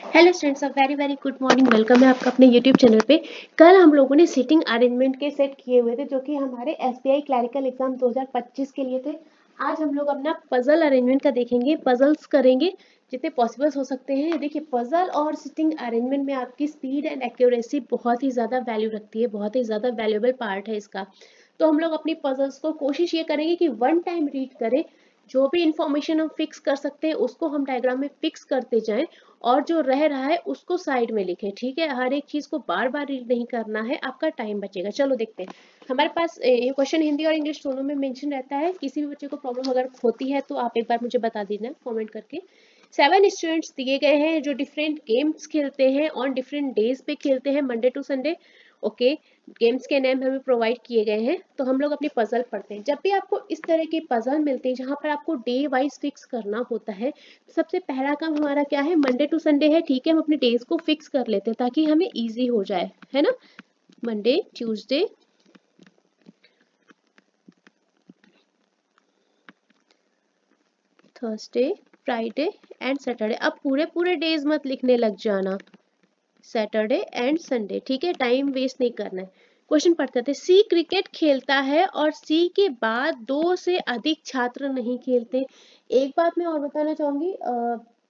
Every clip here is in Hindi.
Hello students, very very good morning. Welcome है आपका अपने यूट्यूब चैनल पे। कल हम लोगों ने सिटिंग अरेंजमेंट के सेट किए हुए थे जो कि हमारे एसबीआई क्लरिकल एग्जाम 2025 के लिए थे। आज हम लोग अपना पजल अरेंजमेंट का देखेंगे, पजल्स करेंगे जितने पॉसिबल्स हो सकते हैं। देखिए, पजल और सिटिंग अरेंजमेंट में आपकी स्पीड एंड एक्यूरेसी बहुत ही ज़्यादा वैल्यू रखती है, बहुत ही ज़्यादा वैल्यूएबल पार्ट है इसका। तो हम लोग अपनी पजल्स को कोशिश ये करेंगे कि वन टाइम रीड करें, जो भी इंफॉर्मेशन हम फिक्स कर सकते हैं उसको हम डायग्राम में फिक्स करते जाएं और जो रह रहा है उसको साइड में लिखें। ठीक है, हर एक चीज को बार बार रीड नहीं करना है, आपका टाइम बचेगा। चलो देखते हैं। हमारे पास ये क्वेश्चन हिंदी और इंग्लिश दोनों में मेंशन रहता है। किसी भी बच्चे को प्रॉब्लम अगर होती है तो आप एक बार मुझे बता देना कमेंट करके। 7 स्टूडेंट्स दिए गए हैं जो डिफरेंट गेम्स खेलते हैं, ऑन डिफरेंट डेज पे खेलते हैं, Monday to Sunday. Okay, games के नेम हमें प्रोवाइड किए गए हैं। तो हम लोग अपनी पजल पढ़ते हैं। जब भी आपको इस तरह के पजल मिलते हैं जहां पर आपको डे वाइज फिक्स करना होता है, सबसे पहला काम हमारा क्या है? मंडे टू संडे है। ठीक है, हम अपने डेज को फिक्स कर लेते हैं ताकि हमें इजी हो जाए, है ना। Monday, Tuesday, Thursday, Friday and Saturday. अब पूरे पूरे डेज मत लिखने लग जाना, सैटरडे एंड संडे। ठीक है, टाइम वेस्ट नहीं करना है। क्वेश्चन पढ़ते थे। सी क्रिकेट खेलता है और सी के बाद 2 से अधिक छात्र नहीं खेलते। एक बात मैं और बताना चाहूंगी,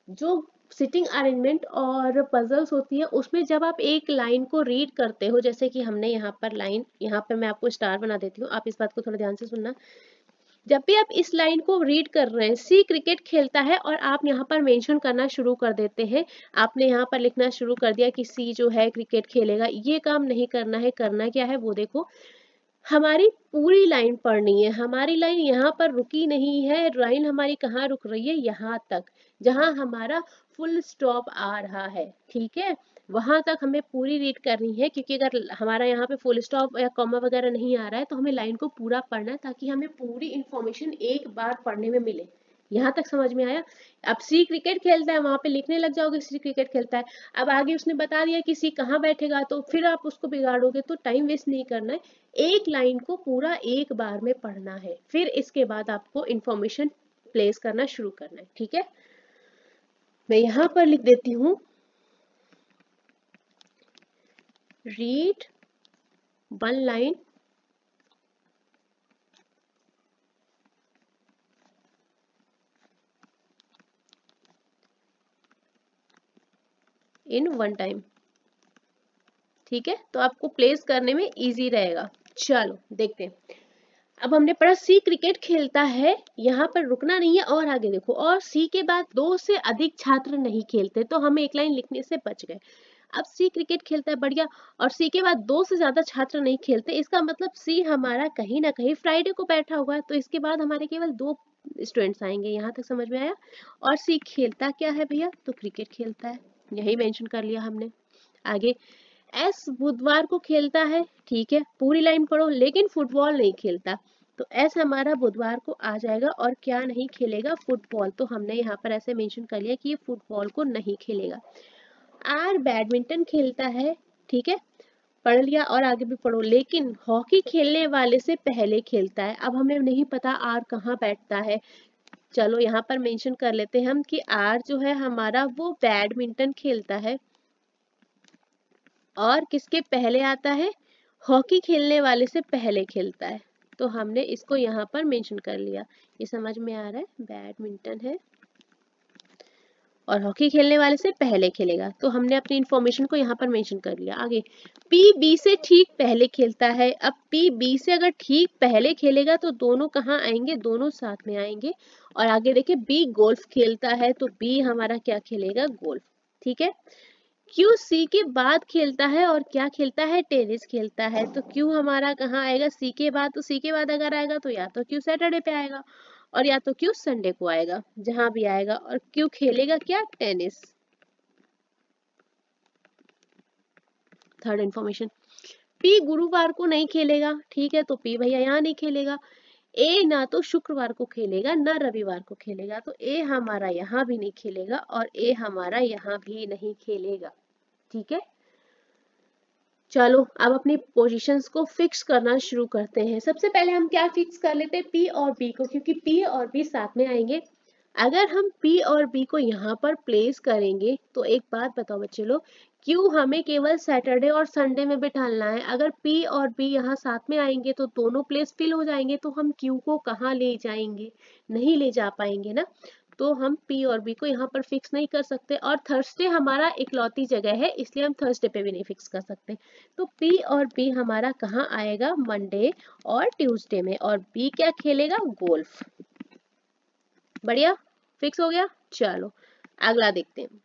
जो सिटिंग अरेंजमेंट और पजल्स होती है उसमें जब आप एक लाइन को रीड करते हो, जैसे कि हमने यहाँ पर लाइन, यहाँ पर मैं आपको स्टार बना देती हूँ, आप इस बात को थोड़ा ध्यान से सुनना। जब भी आप इस लाइन को रीड कर रहे हैं, सी क्रिकेट खेलता है और आप यहाँ पर मेंशन करना शुरू कर देते हैं, आपने यहाँ पर लिखना शुरू कर दिया कि सी जो है क्रिकेट खेलेगा, ये काम नहीं करना है। करना क्या है वो देखो, हमारी पूरी लाइन पढ़नी है। हमारी लाइन यहाँ पर रुकी नहीं है, लाइन हमारी कहाँ रुक रही है? यहाँ तक, जहाँ हमारा फुल स्टॉप आ रहा है। ठीक है, वहां तक हमें पूरी रीड करनी है, क्योंकि अगर हमारा यहाँ पे फुल स्टॉप या कॉमा वगैरह नहीं आ रहा है तो हमें लाइन को पूरा पढ़ना है ताकि हमें पूरी इंफॉर्मेशन एक बार पढ़ने में मिले। यहाँ तक समझ में आया? अब सी क्रिकेट खेलता है, वहां पे लिखने लग जाओगे सी क्रिकेट खेलता है। अब आगे उसने बता दिया कि सी कहाँ बैठेगा, तो फिर आप उसको बिगाड़ोगे। तो टाइम वेस्ट नहीं करना है, एक लाइन को पूरा एक बार में पढ़ना है, फिर इसके बाद आपको इंफॉर्मेशन प्लेस करना शुरू करना है। ठीक है, मैं यहां पर लिख देती हूं, read one line in one time. ठीक है, तो आपको प्लेस करने में इजी रहेगा। चलो देखते हैं। अब हमने पढ़ा सी क्रिकेट खेलता है, यहाँ पर रुकना नहीं है और आगे देखो, और सी के बाद 2 से अधिक छात्र नहीं खेलते, तो हमें एक लाइन लिखने से बच गए। अब सी क्रिकेट खेलता है, बढ़िया, और सी के बाद 2 से ज्यादा छात्र नहीं खेलते, इसका मतलब सी हमारा कहीं ना कहीं फ्राइडे को बैठा हुआ है, तो इसके बाद हमारे केवल 2 स्टूडेंट्स आएंगे। यहाँ तक समझ में आया? और सी खेलता क्या है भैया? तो क्रिकेट खेलता है, यही मेंशन कर लिया हमने। आगे, एस बुधवार को खेलता है। ठीक है, पूरी लाइन पढ़ो, लेकिन फुटबॉल नहीं खेलता, तो एस हमारा बुधवार को आ जाएगा। और क्या नहीं खेलेगा? फुटबॉल। तो हमने यहाँ पर ऐसे मेंशन कर लिया कि ये फुटबॉल को नहीं खेलेगा। आर बैडमिंटन खेलता है। ठीक है, पढ़ लिया और आगे भी पढ़ो, लेकिन हॉकी खेलने वाले से पहले खेलता है। अब हमें नहीं पता आर कहाँ बैठता है, चलो यहाँ पर मेंशन कर लेते हैं हम कि आर जो है हमारा वो बैडमिंटन खेलता है। और किसके पहले आता है? हॉकी खेलने वाले से पहले खेलता है, तो हमने इसको यहाँ पर मेंशन कर लिया। ये समझ में आ रहा है? बैडमिंटन है और हॉकी खेलने वाले से पहले खेलेगा, तो हमने अपनी इंफॉर्मेशन को यहाँ पर मेंशन कर लिया। आगे, पी बी से ठीक पहले खेलता है। अब पी बी से अगर ठीक पहले खेलेगा तो दोनों कहाँ आएंगे? दोनों साथ में आएंगे। और आगे देखिए, बी गोल्फ खेलता है, तो बी हमारा क्या खेलेगा? गोल्फ। ठीक है, क्यू सी के बाद खेलता है और क्या खेलता है? टेनिस खेलता है, तो क्यू हमारा कहाँ आएगा? सी के बाद। तो सी के बाद अगर आएगा तो या तो क्यू सैटरडे पे आएगा और या तो क्यू संडे को आएगा, जहां भी आएगा। और क्यू खेलेगा क्या? टेनिस। थर्ड इंफॉर्मेशन, पी गुरुवार को नहीं खेलेगा। ठीक है, तो पी भैया यहाँ नहीं खेलेगा। ए ना तो शुक्रवार को खेलेगा ना रविवार को खेलेगा, तो ए हमारा यहाँ भी नहीं खेलेगा और ए हमारा यहाँ भी नहीं खेलेगा। ठीक है, चलो अब अपनी पोजीशंस को फिक्स करना शुरू करते हैं। सबसे पहले हम क्या फिक्स कर लेते हैं? पी और बी को, क्योंकि पी और बी साथ में आएंगे। अगर हम P और B को यहाँ पर प्लेस करेंगे तो एक बात बताओ बच्चे लोग, Q हमें केवल सैटरडे और संडे में बिठाना है। अगर P और B यहाँ साथ में आएंगे तो दोनों प्लेस फिल हो जाएंगे, तो हम Q को कहाँ ले जाएंगे, नहीं ले जा पाएंगे ना। तो हम P और B को यहाँ पर फिक्स नहीं कर सकते, और थर्सडे हमारा इकलौती जगह है, इसलिए हम थर्सडे पे भी नहीं फिक्स कर सकते। तो P और B हमारा कहाँ आएगा, मंडे और ट्यूसडे में। और B क्या खेलेगा, गोल्फ। बढ़िया, फिक्स हो गया। चलो अगला देखते हैं।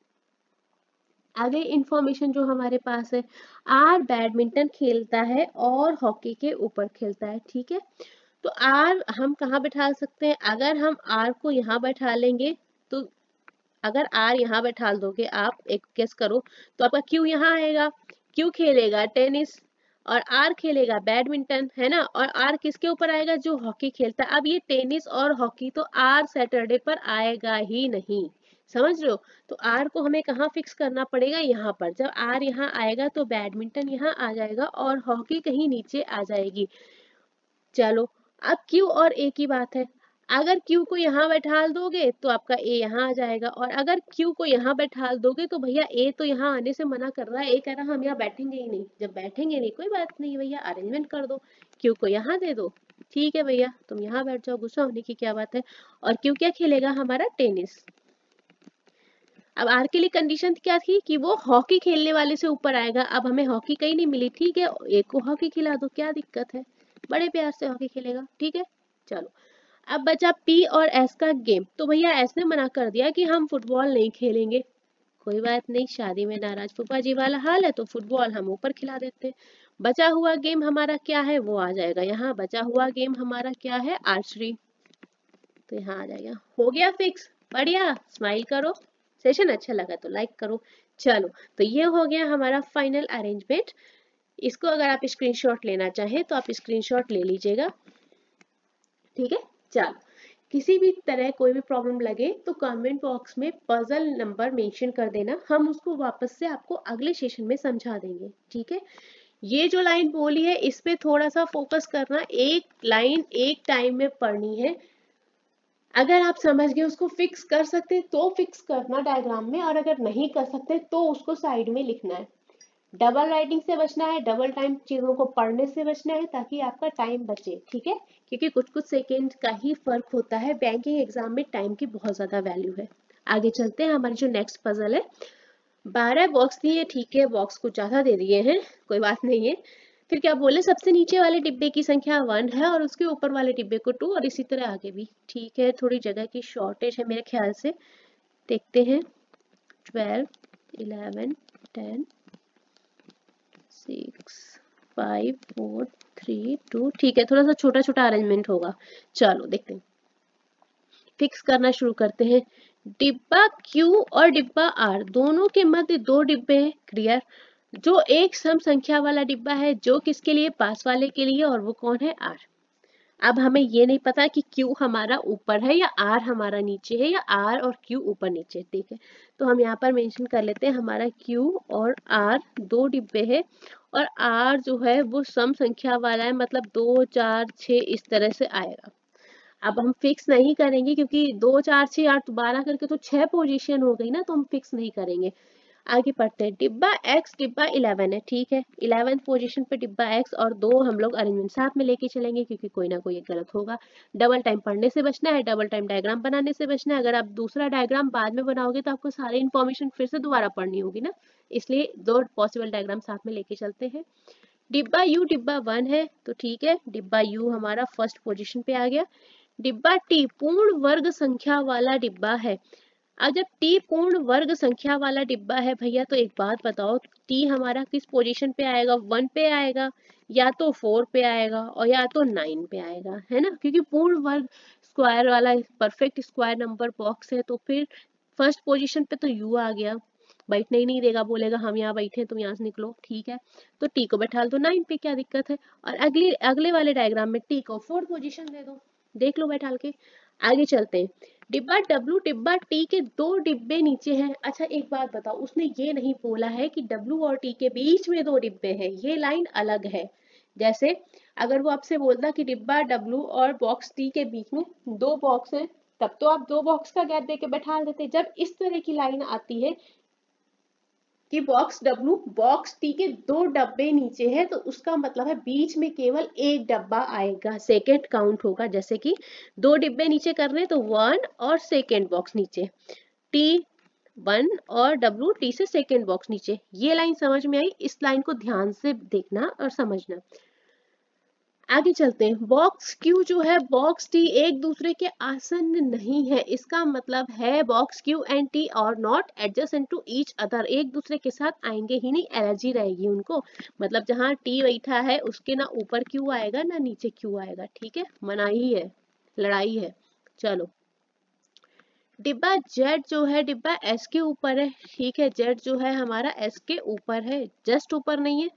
आगे इंफॉर्मेशन जो हमारे पास है, आर बैडमिंटन खेलता है और हॉकी के ऊपर खेलता है, ठीक है। तो आर हम कहाँ बैठा सकते हैं, अगर हम आर को यहाँ बैठा लेंगे तो, अगर आर यहाँ बैठा दोगे आप, एक गेस करो, तो आपका क्यू यहाँ आएगा। क्यू खेलेगा टेनिस और आर खेलेगा बैडमिंटन, है ना। और आर किसके ऊपर आएगा, जो हॉकी खेलता है। अब ये टेनिस और हॉकी तो आर सैटरडे पर आएगा ही नहीं, समझ रहे हो। तो आर को हमें कहाँ फिक्स करना पड़ेगा, यहाँ पर। जब आर यहाँ आएगा तो बैडमिंटन यहाँ आ जाएगा और हॉकी कहीं नीचे आ जाएगी। चलो अब क्यू और ए की बात है। अगर क्यू को यहाँ बैठा दोगे तो आपका ए यहाँ आ जाएगा, और अगर क्यू को यहाँ बैठा दोगे तो भैया ए तो यहाँ आने से मना कर रहा है। ए कह रहा हम यहाँ बैठेंगे ही नहीं। जब बैठेंगे नहीं, कोई बात नहीं भैया, अरेंजमेंट कर दो, क्यू को यहाँ दे दो, ठीक है भैया तुम यहाँ बैठ जाओ, गुस्सा होने की क्या बात है। और क्यू क्या खेलेगा, हमारा टेनिस। अब आर के लिए कंडीशन क्या थी कि वो हॉकी खेलने वाले से ऊपर आएगा। अब हमें हॉकी कहीं नहीं मिली, ठीक है, एक को हॉकी खिला दो, क्या दिक्कत है, बड़े प्यार से हॉकी खेलेगा, ठीक है। चलो अब बचा पी और एस का गेम। तो भैया एस ने मना कर दिया कि हम फुटबॉल नहीं खेलेंगे। कोई बात नहीं, शादी में नाराज फूफा जी वाला हाल है, तो फुटबॉल हम ऊपर खिला देते। बचा हुआ गेम हमारा क्या है, वो आ जाएगा यहाँ। बचा हुआ गेम हमारा क्या है, आर्चरी, तो यहाँ आ जाएगा। हो गया फिक्स, बढ़िया, स्माइल करो। सेशन अच्छा लगा तो लाइक करो। चलो तो ये हो गया हमारा फाइनल अरेंजमेंट। इसको अगर आप स्क्रीनशॉट लेना चाहें तो आप स्क्रीनशॉट ले लीजिएगा, ठीक है। चलो किसी भी तरह कोई भी प्रॉब्लम लगे तो कमेंट बॉक्स में पजल नंबर मेंशन कर देना, हम उसको वापस से आपको अगले सेशन में समझा देंगे, ठीक है। ये जो लाइन बोली है इस पे थोड़ा सा फोकस करना, एक लाइन एक टाइम में पढ़नी है। अगर आप समझ गए, उसको फिक्स कर सकते तो फिक्स करना डायग्राम में, और अगर नहीं कर सकते तो उसको साइड में लिखना है। डबल राइटिंग से बचना है, डबल टाइम चीजों को पढ़ने से बचना है, ताकि आपका टाइम बचे, ठीक है। क्योंकि कुछ कुछ सेकेंड का ही फर्क होता है, बैंकिंग एग्जाम में टाइम की बहुत ज्यादा वैल्यू है। आगे चलते हैं, हमारी जो नेक्स्ट पजल है। 12 बॉक्स दिए, ठीक है, बॉक्स कुछ ज्यादा दे दिए हैं, कोई बात नहीं है। फिर क्या बोले, सबसे नीचे वाले डिब्बे की संख्या 1 है और उसके ऊपर वाले डिब्बे को 2, और इसी तरह आगे भी, ठीक है। थोड़ी जगह की शॉर्टेज है मेरे ख्याल से, देखते हैं। 12, 11, 10, 6, 5, 4, 3, 2, ठीक है, थोड़ा सा छोटा छोटा अरेंजमेंट होगा। चलो देखते हैं, फिक्स करना शुरू करते हैं। डिब्बा क्यू और डिब्बा आर दोनों के मध्य 2 डिब्बे हैं, क्लियर। जो एक सम संख्या वाला डिब्बा है, जो किसके लिए, पास वाले के लिए, और वो कौन है, आर। अब हमें ये नहीं पता कि क्यू हमारा ऊपर है या आर हमारा नीचे है, या आर और क्यू ऊपर नीचे, ठीक है। तो हम यहाँ पर मेंशन कर लेते हैं, हमारा क्यू और आर 2 डिब्बे है, और आर जो है वो सम संख्या वाला है, मतलब 2, 4, 6 इस तरह से आएगा। अब हम फिक्स नहीं करेंगे, क्योंकि 2, 4, 6, 8 12 करके तो 6 पोजीशन हो गई ना, तो हम फिक्स नहीं करेंगे। आगे पढ़ते हैं। डिब्बा एक्स डिब्बा 11 है, ठीक है। 11th पोजीशन पे डिब्बा एक्स, और 2 हम लोग अरेंजमेंट साथ में लेके चलेंगे, क्योंकि कोई ना कोई गलत होगा। डबल टाइम पढ़ने से बचना है, डबल टाइम डायग्राम बनाने से बचना है। अगर आप दूसरा डायग्राम बाद में बनाओगे तो आपको सारी इन्फॉर्मेशन फिर से दोबारा पढ़नी होगी ना, इसलिए 2 पॉसिबल डायग्राम साथ में लेके चलते हैं। डिब्बा यू डिब्बा 1 है, तो ठीक है, डिब्बा यू हमारा फर्स्ट पोजीशन पे आ गया। डिब्बा टी पूर्ण वर्ग संख्या वाला डिब्बा है। अब जब टी पूर्ण वर्ग संख्या वाला डिब्बा है भैया, तो एक बात बताओ, टी हमारा किस पोजीशन पे आएगा, 1 पे आएगा, या तो 4 पे आएगा, और या तो 9 पे आएगा, है ना। क्योंकि पूर्ण वर्ग स्क्वायर वाला परफेक्ट स्क्वायर नंबर बॉक्स है, तो फिर फर्स्ट पोजीशन पे तो यू आ गया, बैठने ही नहीं देगा, बोलेगा हम यहाँ बैठे तुम यहाँ से निकलो, ठीक है। तो टी को बैठा दो 9 पे, क्या दिक्कत है। और अगले वाले डायग्राम में टी को 4th पोजीशन दे दो, देख लो बैठाल के। आगे चलते हैं। डिब्बा डब्ल्यू डिब्बा टी के 2 डिब्बे नीचे हैं। अच्छा एक बात बताओ, उसने ये नहीं बोला है कि डब्ल्यू और टी के बीच में 2 डिब्बे हैं, ये लाइन अलग है। जैसे अगर वो आपसे बोलता कि डिब्बा डब्ल्यू और बॉक्स टी के बीच में 2 बॉक्स हैं, तब तो आप 2 बॉक्स का गैप देके बैठा देते। जब इस तरह की लाइन आती है कि बॉक्स डब्ल्यू बॉक्स टी के 2 डब्बे नीचे है, तो उसका मतलब है बीच में केवल एक डब्बा आएगा, सेकेंड काउंट होगा। जैसे कि 2 डिब्बे नीचे कर रहे हैं तो 1 और सेकेंड बॉक्स नीचे, टी 1 और डब्ल्यू टी से सेकेंड बॉक्स नीचे। ये लाइन समझ में आई? इस लाइन को ध्यान से देखना और समझना। आगे चलते हैं। बॉक्स क्यू जो है बॉक्स टी एक दूसरे के आसन्न नहीं है, इसका मतलब है बॉक्स क्यू एंड टी और not adjacent to each other, एक दूसरे के साथ आएंगे ही नहीं, एलर्जी रहेगी उनको। मतलब जहां टी बैठा है उसके ना ऊपर क्यू आएगा ना नीचे क्यू आएगा, ठीक है, मनाही है, लड़ाई है। चलो, डिब्बा जेड जो है डिब्बा एस के ऊपर है, ठीक है, जेड जो है हमारा एस के ऊपर है, जस्ट ऊपर नहीं है।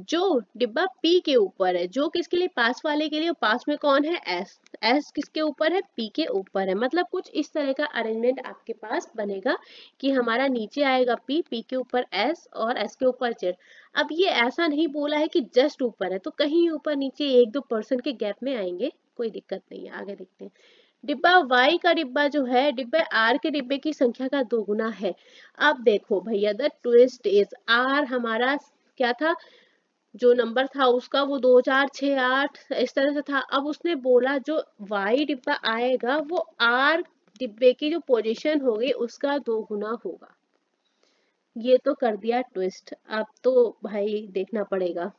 जो डिब्बा पी के ऊपर है, जो किसके लिए, पास वाले के लिए, पास में कौन है, एस, एस किसके ऊपर है, पी के ऊपर है। मतलब कुछ इस तरह का अरेंजमेंट आपके पास बनेगा कि हमारा नीचे आएगा पी, पी के ऊपर एस और एस के ऊपर जेड। अब ये ऐसा नहीं बोला है कि जस्ट ऊपर है, तो कहीं ऊपर नीचे 1-2% के गैप में आएंगे, कोई दिक्कत नहीं है। आगे देखते हैं। डिब्बा वाई का डिब्बा जो है डिब्बे आर के डिब्बे की संख्या का दोगुना है। अब देखो भैया, द ट्विस्ट इज आर हमारा क्या था, जो नंबर था उसका वो 2 4 6 8 इस तरह से था। अब उसने बोला जो वाई डिब्बा आएगा वो आर डिब्बे की जो पोजीशन होगी उसका दोगुना होगा। ये तो कर दिया ट्विस्ट, अब तो भाई देखना पड़ेगा।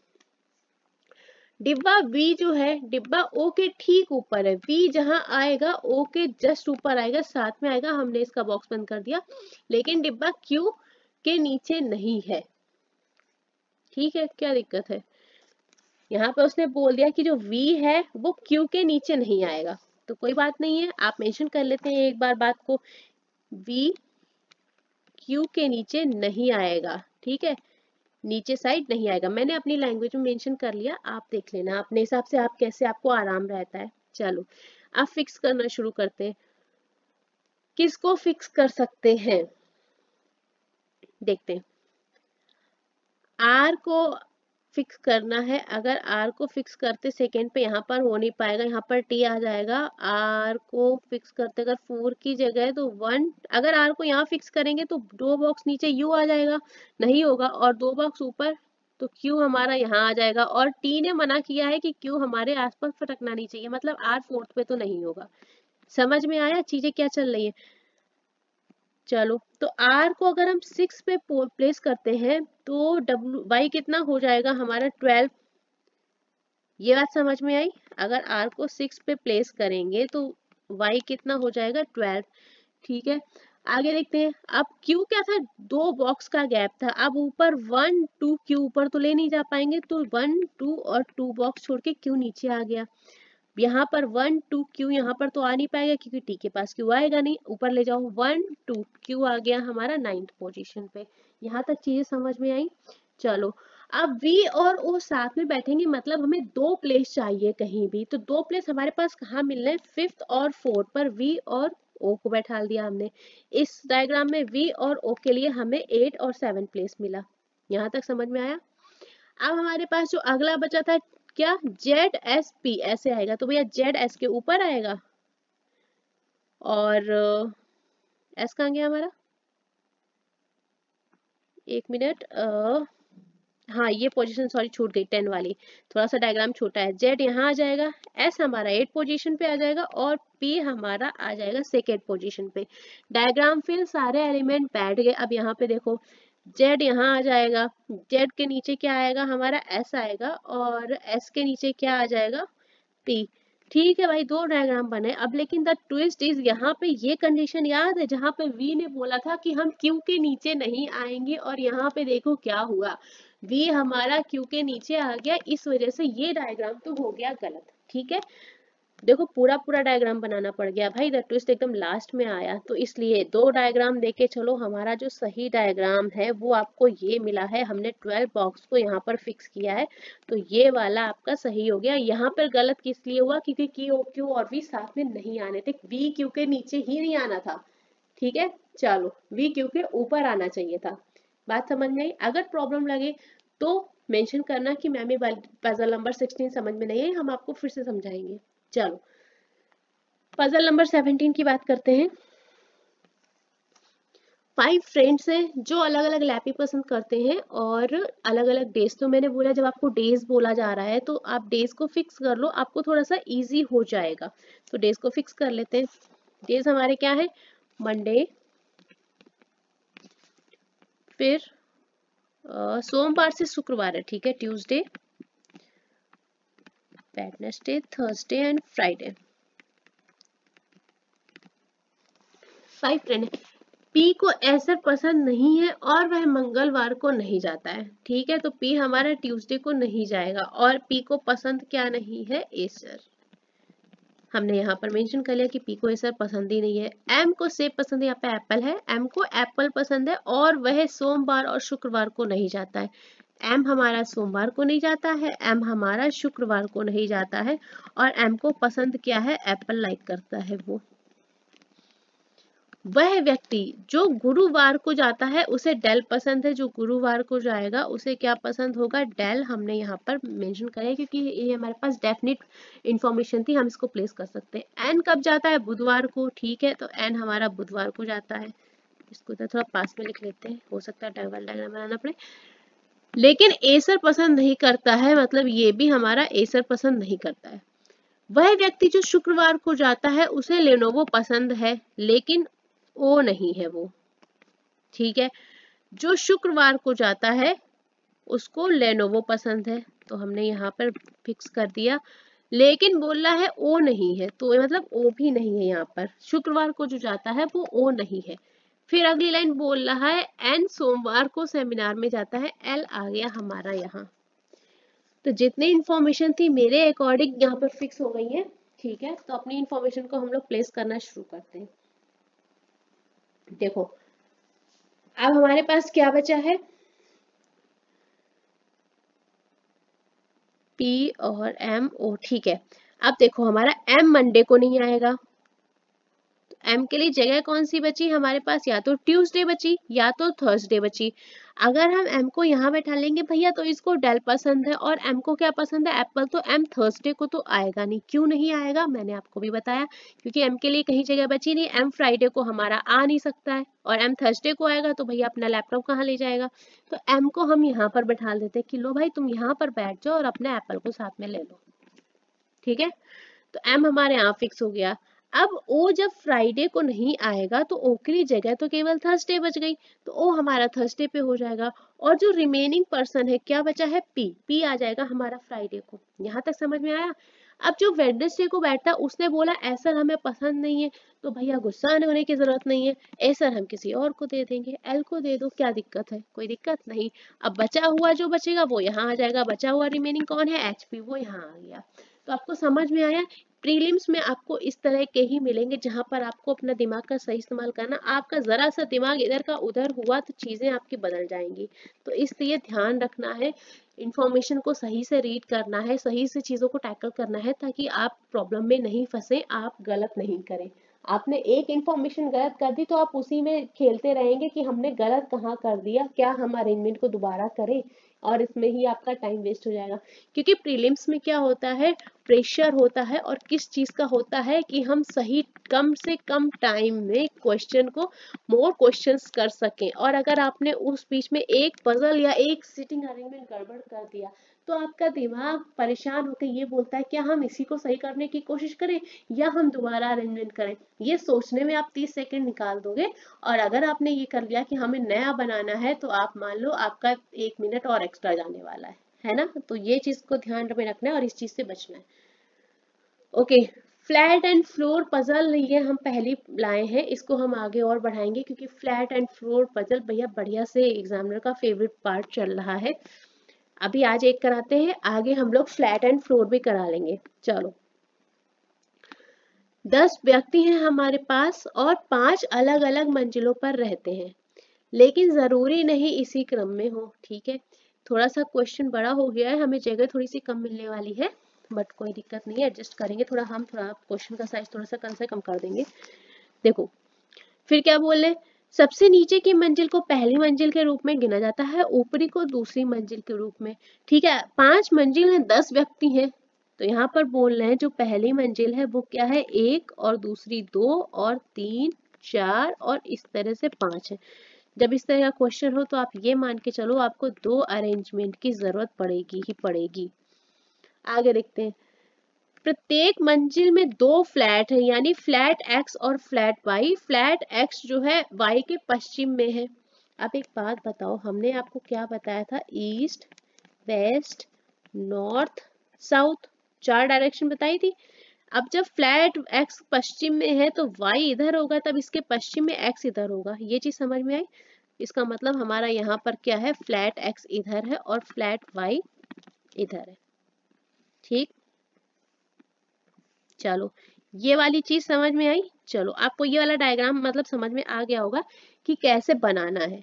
डिब्बा वी जो है डिब्बा ओ के ठीक ऊपर है, वी जहां आएगा ओ के जस्ट ऊपर आएगा, साथ में आएगा, हमने इसका बॉक्स बंद कर दिया। लेकिन डिब्बा क्यू के नीचे नहीं है, ठीक है, क्या दिक्कत है? यहाँ पे उसने बोल दिया कि जो V है वो Q के नीचे नहीं आएगा, तो कोई बात नहीं है, आप मेंशन कर लेते हैं एक बार बात को, V Q के नीचे नहीं आएगा, ठीक है, नीचे साइड नहीं आएगा। मैंने अपनी लैंग्वेज में मेंशन कर लिया, आप देख लेना अपने हिसाब से, आप कैसे आपको आराम रहता है। चलो, आप फिक्स करना शुरू करते हैं। किसको फिक्स कर सकते हैं, देखते हैं। R को फिक्स करना है, अगर R को फिक्स करते सेकेंड पे यहाँ पर हो नहीं पाएगा, यहाँ पर T आ जाएगा। R को फिक्स करते अगर 4 की जगह तो 1, अगर R को यहाँ फिक्स करेंगे तो 2 बॉक्स नीचे U आ जाएगा, नहीं होगा, और 2 बॉक्स ऊपर तो Q हमारा यहाँ आ जाएगा। और T ने मना किया है कि Q हमारे आसपास फटकना नहीं चाहिए, मतलब R 4th पे तो नहीं होगा। समझ में आया चीजें क्या चल रही है? चलो, तो R को अगर हम 6 पे प्लेस करते हैं तो Y कितना हो जाएगा हमारा 12। ये बात समझ में आई? अगर R को 6 पे प्लेस करेंगे तो Y कितना हो जाएगा 12, ठीक है। आगे देखते हैं। अब Q क्या था, 2 बॉक्स का गैप था। अब ऊपर 1 2 Q ऊपर तो ले नहीं जा पाएंगे, तो 1 2 और 2 बॉक्स छोड़ के Q नीचे आ गया। यहाँ पर 1 2 Q यहाँ पर तो आ नहीं पाएगा क्योंकि T के पास Q आएगा नहीं, ऊपर ले जाओ 1 2 Q आ गया हमारा 9th पोजीशन पे। यहाँ तक चीजें समझ में आई? चलो, अब V और O साथ में बैठेंगे, मतलब हमें 2 प्लेस चाहिए कहीं भी, तो 2 प्लेस हमारे पास कहाँ मिल रहे हैं, 5th और 4th पर V और O को बैठा दिया हमने। इस डायग्राम में V और O के लिए हमें 8 और 7 प्लेस मिला। यहाँ तक समझ में आया? अब हमारे पास जो अगला बचा था क्या, जेड एस पी ऐसे आएगा, तो भैया जेड एस के ऊपर आएगा और एस कहाँ गया हमारा, एक मिनट, हाँ ये पोजीशन सॉरी छूट गई 10 वाली, थोड़ा सा डायग्राम छोटा है। जेड यहाँ आ जाएगा, एस हमारा 8 पोजीशन पे आ जाएगा और पी हमारा आ जाएगा सेकेंड पोजीशन पे। डायग्राम फिर सारे एलिमेंट बैठ गए। अब यहाँ पे देखो, जेड यहाँ आ जाएगा, जेड के नीचे क्या आएगा हमारा, एस आएगा, और एस के नीचे क्या आ जाएगा, पी। ठीक है भाई, 2 डायग्राम बने। अब लेकिन द ट्विस्ट इज, यहाँ पे ये कंडीशन याद है जहाँ पे वी ने बोला था कि हम क्यू के नीचे नहीं आएंगे, और यहाँ पे देखो क्या हुआ, वी हमारा क्यू के नीचे आ गया, इस वजह से ये डायग्राम तो हो गया गलत। ठीक है, देखो पूरा पूरा डायग्राम बनाना पड़ गया भाई, द ट्विस्ट एकदम लास्ट में आया, तो इसलिए 2 डायग्राम देके चलो। हमारा जो सही डायग्राम है वो आपको ये मिला है, हमने 12 बॉक्स को यहाँ पर फिक्स किया है, तो ये वाला आपका सही हो गया। यहाँ पर गलत किस लिए हुआ, क्योंकि क्यू और वी साथ में नहीं आने थे, वी क्यू के नीचे ही नहीं आना था। ठीक है, चलो, वी क्यू के ऊपर आना चाहिए था। बात समझ में आई? अगर प्रॉब्लम लगे तो मेंशन करना कि मैम ये पजल नंबर 16 समझ में नहीं है, हम आपको फिर से समझाएंगे। चलो, पजल नंबर 17 की बात करते हैं। 5 फ्रेंड्स हैं जो अलग अलग लैपी पसंद करते हैं और अलग अलग डेज। तो मैंने बोला जब आपको डेज बोला जा रहा है तो आप डेज को फिक्स कर लो, आपको थोड़ा सा इजी हो जाएगा। तो डेज को फिक्स कर लेते हैं। डेज हमारे क्या है, मंडे, फिर सोमवार से शुक्रवार है, ठीक है, Tuesday, Wednesday, Thursday and Friday. 5 friend है। पी को ऐसर पसंद नहीं है और वह मंगलवार को नहीं जाता है, ठीक है। तो पी हमारा ट्यूसडे को नहीं जाएगा और पी को पसंद क्या नहीं है, एसर। हमने यहाँ पर मेंशन कर लिया कि पी को एसर पसंद ही नहीं है। एम को सेब पसंद है, यहाँ पे एप्पल है, एम को एप्पल पसंद है और वह सोमवार और शुक्रवार को नहीं जाता है। एम हमारा सोमवार को नहीं जाता है, एम हमारा शुक्रवार को नहीं जाता है और एम को पसंद क्या है, एप्पल लाइक करता है वो। वह व्यक्ति जो गुरुवार को जाता है उसे डेल पसंद है, जो गुरुवार को जाएगा उसे क्या पसंद होगा, डेल। हमने यहाँ पर मेंशन करें क्योंकि ये हमारे पास डेफिनेट इंफॉर्मेशन थी, हम इसको प्लेस कर सकते हैं। एन कब जाता है, बुधवार को, ठीक है। तो एन हमारा बुधवार को जाता है। इसको तो थोड़ा पास में लिख लेते हैं, हो सकता है डायग्राम बनाना पड़े। लेकिन एसर पसंद नहीं करता है, मतलब ये भी हमारा एसर पसंद नहीं करता है। वह व्यक्ति जो शुक्रवार को जाता है उसे लेनोवो पसंद है लेकिन ओ नहीं है वो, ठीक है। जो शुक्रवार को जाता है उसको लेनोवो पसंद है, तो हमने यहाँ पर फिक्स कर दिया। लेकिन बोल रहा है ओ नहीं है, तो मतलब ओ भी नहीं है यहाँ पर। शुक्रवार को जो जाता है वो ओ नहीं है। फिर अगली लाइन बोल रहा है एन सोमवार को सेमिनार में जाता है, एल आ गया हमारा यहाँ। तो जितनी इंफॉर्मेशन थी मेरे अकॉर्डिंग यहाँ पर फिक्स हो गई है, ठीक है। तो अपनी इंफॉर्मेशन को हम लोग प्लेस करना शुरू करते हैं। देखो अब हमारे पास क्या बचा है, पी और एम ओ, ठीक है। अब देखो हमारा एम मंडे को नहीं आएगा, तो एम के लिए जगह कौन सी बची हमारे पास, या तो ट्यूसडे बची या तो थर्सडे बची। अगर हम एम को यहाँ बैठा लेंगे भैया तो इसको डेल पसंद है और एम को क्या पसंद है, एप्पल, तो एम थर्सडे को तो आएगा नहीं। क्यों नहीं आएगा, मैंने आपको भी बताया, क्योंकि एम के लिए कहीं जगह बची नहीं। एम फ्राइडे को हमारा आ नहीं सकता है और एम थर्सडे को आएगा तो भैया अपना लैपटॉप कहाँ ले जाएगा। तो एम को हम यहाँ पर बैठा देते कि लो भाई तुम यहाँ पर बैठ जाओ और अपने एप्पल को साथ में ले लो, ठीक है। तो एम हमारे यहाँ फिक्स हो गया। अब ओ जब फ्राइडे को नहीं आएगा तो ओ के लिए जगह तो केवल थर्सडे बच गई, तो ओ हमारा थर्सडे पे हो जाएगा। और जो रिमेनिंग पर्सन है क्या बचा है, पी, पी आ जाएगा हमारा फ्राइडे को। यहाँ तक समझ में आया। अब जो वेडनेसडे को बैठता उसने बोला ऐसा हमें पसंद नहीं है, तो भैया गुस्सा होने की जरूरत नहीं है, ऐसा हम किसी और को दे देंगे, एल को दे दो, क्या दिक्कत है, कोई दिक्कत नहीं। अब बचा हुआ जो बचेगा वो यहाँ आ जाएगा, बचा हुआ रिमेनिंग कौन है, एचपी, वो यहाँ आ गया। तो आपको समझ में आया। प्रीलिम्स में आपको इस तरह के ही मिलेंगे जहां पर आपको अपना दिमाग का सही इस्तेमाल करना। आपका जरा सा दिमाग इधर का उधर हुआ तो चीजें आपकी बदल जाएंगी, तो इसलिए ध्यान रखना है, इंफॉर्मेशन को सही से रीड करना है, सही से चीजों को टैकल करना है ताकि आप प्रॉब्लम में नहीं फंसे, आप गलत नहीं करें। आपने एक इंफॉर्मेशन गलत कर दी तो आप उसी में खेलते रहेंगे कि हमने गलत कहाँ कर दिया, क्या हम अरेंजमेंट को दोबारा करें, और इसमें ही आपका टाइम वेस्ट हो जाएगा। क्योंकि प्रीलिम्स में क्या होता है, प्रेशर होता है, और किस चीज का होता है कि हम सही कम से कम टाइम में क्वेश्चन को मोर क्वेश्चंस कर सकें। और अगर आपने उस बीच में एक पजल या एक सिटिंग अरेंजमेंट गड़बड़ कर दिया तो आपका दिमाग परेशान होकर ये बोलता है क्या हम इसी को सही करने की कोशिश करें या हम दोबारा अरेंजमेंट करें। ये सोचने में आप 30 सेकंड निकाल दोगे, और अगर आपने ये कर लिया कि हमें नया बनाना है तो आप मान लो आपका 1 मिनट और एक्स्ट्रा जाने वाला है ना। तो ये चीज को ध्यान में रखना है और इस चीज से बचना है। Okay, flat and floor puzzle ये हम पहले लाए हैं, इसको हम आगे और बढ़ाएंगे क्योंकि फ्लैट एंड फ्लोर पजल भैया बढ़िया से एग्जामिनर का फेवरेट पार्ट चल रहा है। अभी आज एक कराते हैं, आगे हम लोग फ्लैट एंड फ्लोर भी करा लेंगे। चलो, 10 व्यक्ति हैं हमारे पास और 5 अलग अलग मंजिलों पर रहते हैं, लेकिन जरूरी नहीं इसी क्रम में हो, ठीक है। थोड़ा सा क्वेश्चन बड़ा हो गया है, हमें जगह थोड़ी सी कम मिलने वाली है, बट कोई दिक्कत नहीं है, एडजस्ट करेंगे। थोड़ा क्वेश्चन का साइज थोड़ा सा कम से कम कर देंगे। देखो फिर क्या बोल रहे, सबसे नीचे की मंजिल को पहली मंजिल के रूप में गिना जाता है, ऊपरी को दूसरी मंजिल के रूप में, ठीक है। 5 मंजिल है, 10 व्यक्ति हैं, तो यहाँ पर बोल रहे हैं जो पहली मंजिल है वो क्या है 1 और दूसरी 2 और 3 4 और इस तरह से 5 है। जब इस तरह का क्वेश्चन हो तो आप ये मान के चलो आपको 2 अरेंजमेंट की जरूरत पड़ेगी ही पड़ेगी। आगे देखते हैं, प्रत्येक मंजिल में 2 फ्लैट है, यानी फ्लैट एक्स और फ्लैट वाई। फ्लैट एक्स जो है वाई के पश्चिम में है। अब एक बात बताओ, हमने आपको क्या बताया था, east west north south, 4 direction बताई थी। अब जब फ्लैट एक्स पश्चिम में है तो वाई इधर होगा, तब इसके पश्चिम में एक्स इधर होगा। ये चीज समझ में आई? इसका मतलब हमारा यहाँ पर क्या है, फ्लैट एक्स इधर है और फ्लैट वाई इधर है। ठीक, चलो ये वाली चीज समझ में आई। चलो आपको ये वाला डायग्राम मतलब समझ में आ गया होगा कि कैसे बनाना है।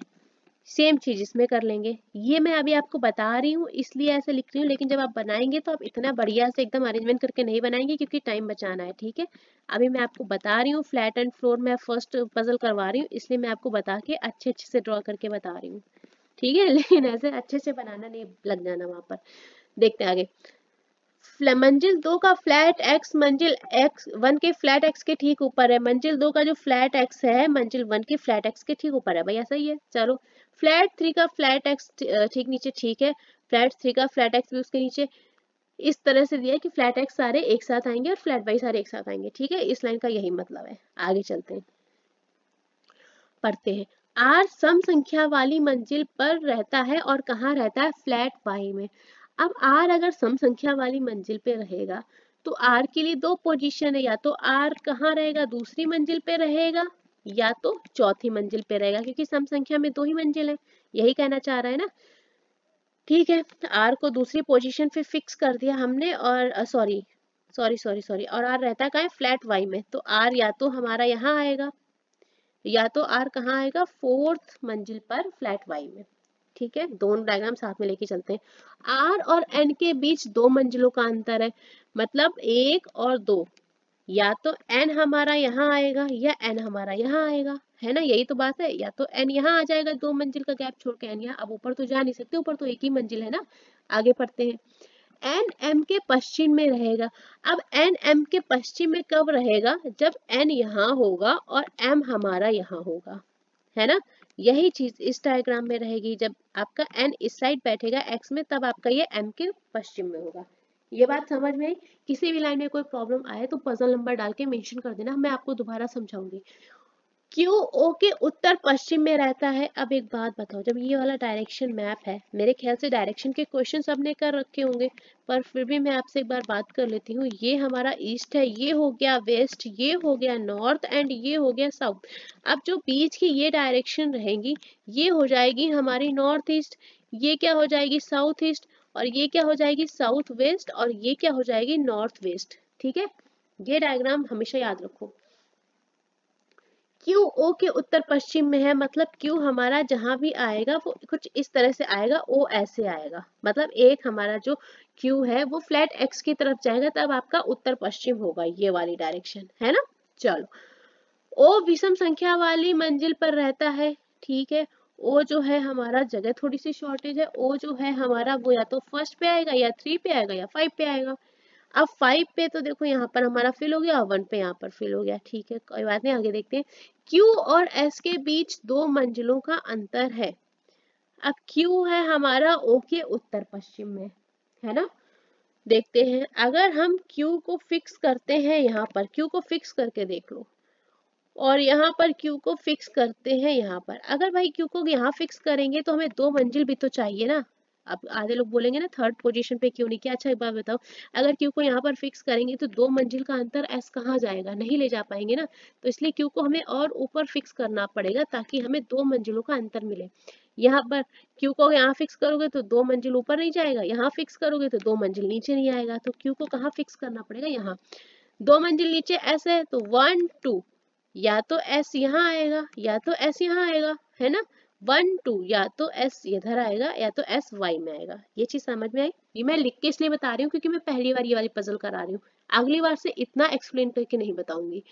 सेम चीज इसमें कर लेंगे। ये मैं अभी आपको बता रही हूँ इसलिए ऐसे लिख रही हूँ, लेकिन जब आप बनाएंगे तो आप इतना बढ़िया से एकदम अरेंजमेंट करके नहीं बनाएंगे क्योंकि टाइम बचाना है। ठीक है, अभी मैं आपको बता रही हूँ, फ्लैट एंड फ्लोर में फर्स्ट पजल करवा रही हूँ, इसलिए मैं आपको बता के अच्छे अच्छे से ड्रॉ करके बता रही हूँ। ठीक है, लेकिन ऐसे अच्छे से बनाना नहीं, लग जाना वहां पर। देखते हैं आगे। मंजिल 2 का फ्लैट एक्स मंजिल एक्स 1 के फ्लैट एक्स के ठीक ऊपर है। मंजिल 2 का जो फ्लैट एक्स है मंजिल 1 के फ्लैट एक्स के ठीक ऊपर है। भैया सही है। चलो फ्लैट 3 का फ्लैट एक्स ठीक नीचे, ठीक है। फ्लैट 3 का फ्लैट एक्स भी उसके नीचे। इस तरह से दिया है कि फ्लैट एक्स सारे एक साथ आएंगे और फ्लैट वाई सारे एक साथ आएंगे। ठीक है, इस लाइन का यही मतलब है। आगे चलते हैं, पढ़ते हैं। आर सम संख्या वाली मंजिल पर रहता है और कहाँ रहता है, फ्लैट वाई में। अब आर अगर सम संख्या वाली मंजिल पे रहेगा तो आर के लिए 2 पोजीशन है, या तो आर कहाँ रहेगा, दूसरी मंजिल पे रहेगा या तो चौथी मंजिल पे रहेगा, क्योंकि सम संख्या में 2 ही मंजिल है, यही कहना चाह रहा है ना। ठीक है, आर को दूसरी पोजीशन पे फिक्स कर दिया हमने, और सॉरी सॉरी सॉरी सॉरी और आर रहता है फ्लैट वाई में, तो आर या तो हमारा यहाँ आएगा या तो आर कहाँ आएगा, 4th मंजिल पर फ्लैट वाई में। ठीक है, दोनों डायग्राम साथ में लेके चलते हैं। आर और एन के बीच 2 मंजिलों का अंतर है, मतलब 1 और 2। या तो एन हमारा यहाँ आएगा या एन हमारा यहाँ आएगा, है ना, यही तो बात है। या तो एन यहाँ आ जाएगा, 2 मंजिल का गैप छोड़ के एन यहाँ। अब ऊपर तो जा नहीं सकते, ऊपर तो एक ही मंजिल है ना। आगे पढ़ते हैं। एन एम के पश्चिम में रहेगा। अब एन एम के पश्चिम में कब रहेगा, जब एन यहाँ होगा और एम हमारा यहाँ होगा, है ना। यही चीज इस डायग्राम में रहेगी, जब आपका एन इस साइड बैठेगा एक्स में, तब आपका ये एम के पश्चिम में होगा। ये बात समझ में आई? किसी भी लाइन में कोई प्रॉब्लम आए तो पजल नंबर डाल के मेंशन कर देना, मैं आपको दोबारा समझाऊंगी। क्यू ओ के उत्तर पश्चिम में रहता है। अब एक बात बताओ, जब ये वाला डायरेक्शन मैप है, मेरे ख्याल से डायरेक्शन के क्वेश्चन सबने कर रखे होंगे, पर फिर भी मैं आपसे एक बार बात कर लेती हूँ। ये हमारा ईस्ट है, ये हो गया वेस्ट, ये हो गया नॉर्थ एंड ये हो गया साउथ। अब जो बीच की ये डायरेक्शन रहेंगी ये हो जाएगी हमारी नॉर्थ ईस्ट, ये क्या हो जाएगी साउथ ईस्ट, और ये क्या हो जाएगी साउथ वेस्ट, और ये क्या हो जाएगी नॉर्थ वेस्ट। ठीक है, ये डायग्राम हमेशा याद रखो। क्यू ओ के उत्तर पश्चिम में है, मतलब क्यू हमारा जहां भी आएगा वो कुछ इस तरह से आएगा, ओ ऐसे आएगा, मतलब एक हमारा जो क्यू है वो फ्लैट एक्स की तरफ जाएगा, तब आपका उत्तर पश्चिम होगा, ये वाली डायरेक्शन, है ना। चलो, ओ विषम संख्या वाली मंजिल पर रहता है। ठीक है, ओ जो है हमारा, जगह थोड़ी सी शॉर्टेज है, ओ जो है हमारा वो या तो फर्स्ट पे आएगा या 3 पे आएगा या 5 पे आएगा। अब 5 पे तो देखो यहाँ पर हमारा फिल हो गया, और 1 पे यहाँ पर फिल हो गया। ठीक है, कोई बात नहीं, आगे देखते हैं। Q और S के बीच 2 मंजिलों का अंतर है। अब Q है हमारा O के उत्तर पश्चिम में, है ना। देखते हैं, अगर हम Q को फिक्स करते हैं, यहाँ पर Q को फिक्स करके देख लो, और यहाँ पर Q को फिक्स करते हैं यहाँ पर। अगर भाई Q को यहाँ फिक्स करेंगे तो हमें 2 मंजिल भी तो चाहिए ना। अब आधे लोग बोलेंगे ना थर्ड पोजीशन पे क्यों नहीं किया। अच्छा एक बात बताओ, अगर Q को यहाँ पर फिक्स करेंगे तो 2 मंजिल का अंतर S कहाँ जाएगा, नहीं ले जा पाएंगे ना। तो इसलिए Q को हमें और ऊपर फिक्स करना पड़ेगा ताकि हमें 2 मंजिलों का अंतर मिले। यहाँ पर Q को यहाँ फिक्स करोगे तो 2 मंजिल ऊपर नहीं जाएगा, यहाँ फिक्स करोगे तो 2 मंजिल नीचे नहीं आएगा। तो Q को कहाँ फिक्स करना पड़ेगा, यहाँ। 2 मंजिल नीचे S है तो 1 2, या तो S यहाँ आएगा या तो S यहाँ आएगा, है ना। 1 2, या तो S इधर आएगा या तो S Y में आएगा। ये चीज समझ में आई? ये मैं लिख के इसलिए बता रही हूँ क्योंकि मैं पहली बार ये वाली पजल करा रही हूँ, अगली बार से इतना एक्सप्लेन करके नहीं बताऊंगी।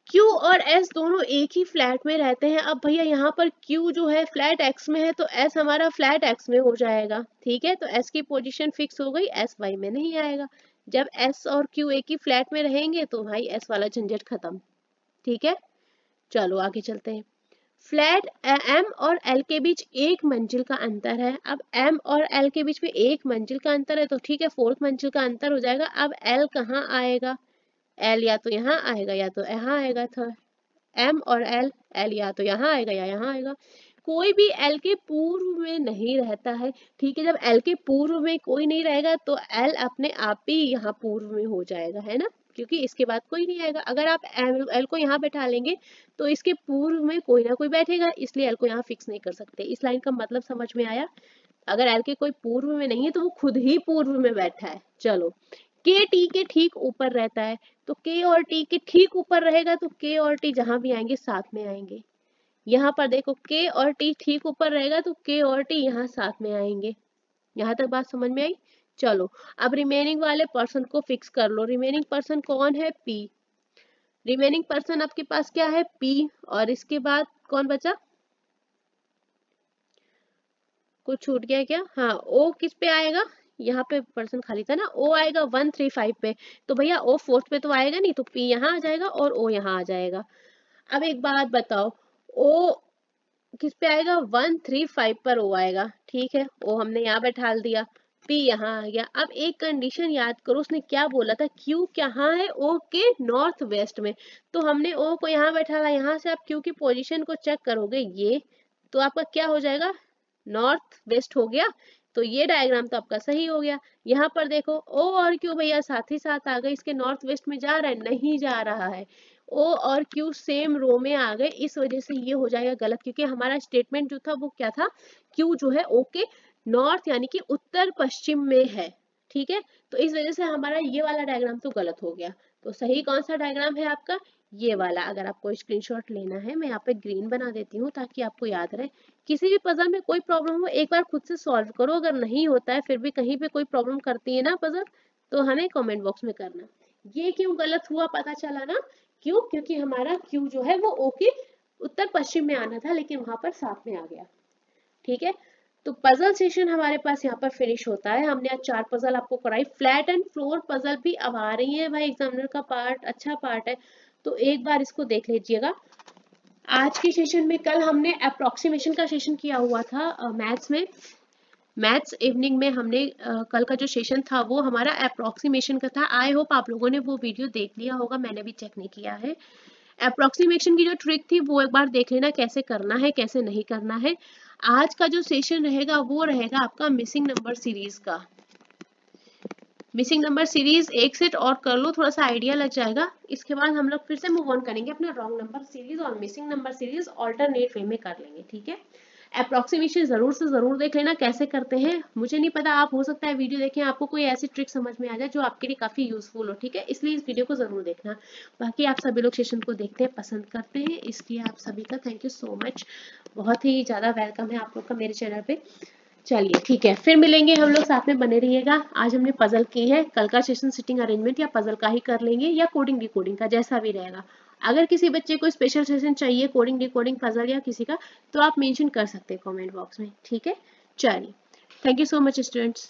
Q और S दोनों एक ही फ्लैट में रहते हैं। अब भैया यहाँ पर Q जो है फ्लैट X में है तो S हमारा फ्लैट X में हो जाएगा, ठीक है। तो S की पोजीशन फिक्स हो गई, S Y में नहीं आएगा। जब S और Q एक ही फ्लैट में रहेंगे तो भाई S वाला झंझट खत्म, ठीक है। चलो आगे चलते हैं। फ्लैट M और L के बीच एक मंजिल का अंतर है। अब M और L के बीच में एक मंजिल का अंतर है तो ठीक है, फोर्थ मंजिल का अंतर हो जाएगा। अब L कहाँ आएगा? L या तो यहाँ आएगा या तो यहाँ आएगा। था M और L या तो यहाँ आएगा या यहाँ आएगा। कोई भी L के पूर्व में नहीं रहता है, ठीक है। जब L के पूर्व में कोई नहीं रहेगा तो L अपने आप ही यहाँ पूर्व में हो जाएगा, है ना, क्योंकि इसके बाद कोई नहीं आएगा। अगर आप L को यहाँ बैठा लेंगे तो इसके पूर्व में कोई ना कोई बैठेगा, इसलिए L को यहाँ फिक्स नहीं कर सकते। इस लाइन का मतलब समझ में आया? अगर L के कोई पूर्व में नहीं है तो वो खुद ही पूर्व में बैठा है। चलो, K T के ठीक ऊपर रहता है, तो K और T के ठीक ऊपर रहेगा तो K और T जहां भी आएंगे साथ में आएंगे। यहाँ पर देखो K और T ठीक ऊपर रहेगा तो K और T यहाँ साथ में आएंगे। यहाँ तक बात समझ में आई? चलो, अब रिमेनिंग वाले पर्सन को फिक्स कर लो। रिमेनिंग पर्सन कौन है? P। रिमेनिंग पर्सन आपके पास क्या है? P। और इसके बाद कौन बचा? कुछ छूट गया क्या? हाँ, O किस पे आएगा? यहाँ पे पर्सन खाली था ना, O आएगा 135 पे। तो भैया O फोर्थ पे तो आएगा नहीं, तो P यहाँ आ जाएगा और O यहाँ आ जाएगा। अब एक बात बताओ, O किस पे आएगा? 135 पर O आएगा, ठीक है। O हमने यहाँ बैठा दिया, P यहाँ आ गया। अब एक कंडीशन याद करो, उसने क्या बोला था? Q कहाँ है? O के नॉर्थ वेस्ट में। तो हमने O को यहाँ बैठा, यहाँ से आप Q की पोजीशन को चेक करोगे ये, तो आपका क्या हो जाएगा? नॉर्थ वेस्ट हो गया। तो ये डायग्राम तो आपका सही हो गया। यहाँ पर देखो O और Q भैया साथ ही साथ आ गए, इसके नॉर्थ वेस्ट में जा रहा है? नहीं जा रहा है। O और Q सेम रो में आ गए, इस वजह से ये हो जाएगा गलत, क्योंकि हमारा स्टेटमेंट जो था वो क्या था? Q जो है O के नॉर्थ यानी कि उत्तर पश्चिम में है, ठीक है। तो इस वजह से हमारा ये वाला डायग्राम तो गलत हो गया। तो सही कौन सा डायग्राम है आपका? ये वाला। अगर आपको स्क्रीनशॉट लेना है, मैं यहाँ पे ग्रीन बना देती हूँ ताकि आपको याद रहे। किसी भी पजल में कोई प्रॉब्लम हो एक बार खुद से सॉल्व करो, अगर नहीं होता है फिर भी कहीं पे कोई प्रॉब्लम करती है ना पजल, तो हमें कमेंट बॉक्स में करना। ये क्यों गलत हुआ पता चला ना? क्यों? क्योंकि हमारा क्यू जो है वो ओ के उत्तर पश्चिम में आना था, लेकिन वहां पर साथ में आ गया, ठीक है। तो पजल सेशन हमारे पास यहाँ पर फिनिश होता है। हमने आज 4 पजल आपको कराई। फ्लैट एंड फ्लोर पजल भी अब आ रही है भाई, एग्जामिनर का पार्ट अच्छा पार्ट है, तो एक बार इसको देख लीजिएगा। आज के सेशन में, कल हमने अप्रोक्सीमेशन का सेशन किया हुआ था मैथ्स में। मैथ्स इवनिंग में हमने कल का जो सेशन था वो हमारा अप्रोक्सीमेशन का था। आई होप आप लोगों ने वो वीडियो देख लिया होगा, मैंने भी चेक नहीं किया है। अप्रोक्सीमेशन की जो ट्रिक थी वो एक बार देख लेना, कैसे करना है कैसे नहीं करना है। आज का जो सेशन रहेगा वो रहेगा आपका मिसिंग नंबर सीरीज का। मिसिंग नंबर सीरीज एक सेट और कर लो, थोड़ा सा आइडिया लग जाएगा। इसके बाद हम लोग फिर से मूव ऑन करेंगे अपना रॉन्ग नंबर सीरीज और missing number series alternate way में कर लेंगे, ठीक है। अप्रोक्सीमेशन जरूर से जरूर देख लेना कैसे करते हैं। मुझे नहीं पता, आप हो सकता है वीडियो देखें आपको कोई ऐसी ट्रिक समझ में आ जाए जो आपके लिए काफी यूजफुल हो, ठीक है। इसलिए इस वीडियो को जरूर देखना। बाकी आप सभी लोग सेशन को देखते हैं, पसंद करते हैं, इसलिए आप सभी का थैंक यू सो मच। बहुत ही ज्यादा वेलकम है आप लोग का मेरे चैनल पे। चलिए ठीक है, फिर मिलेंगे हम लोग, साथ में बने रहिएगा। आज हमने पजल की है, कल का सेशन सिटिंग अरेंजमेंट या पजल का ही कर लेंगे, या कोडिंग डिकोडिंग का, जैसा भी रहेगा। अगर किसी बच्चे को स्पेशल सेशन चाहिए कोडिंग डिकोडिंग पजल या किसी का, तो आप मेंशन कर सकते हैं कमेंट बॉक्स में, ठीक है। चलिए, thank you so much students.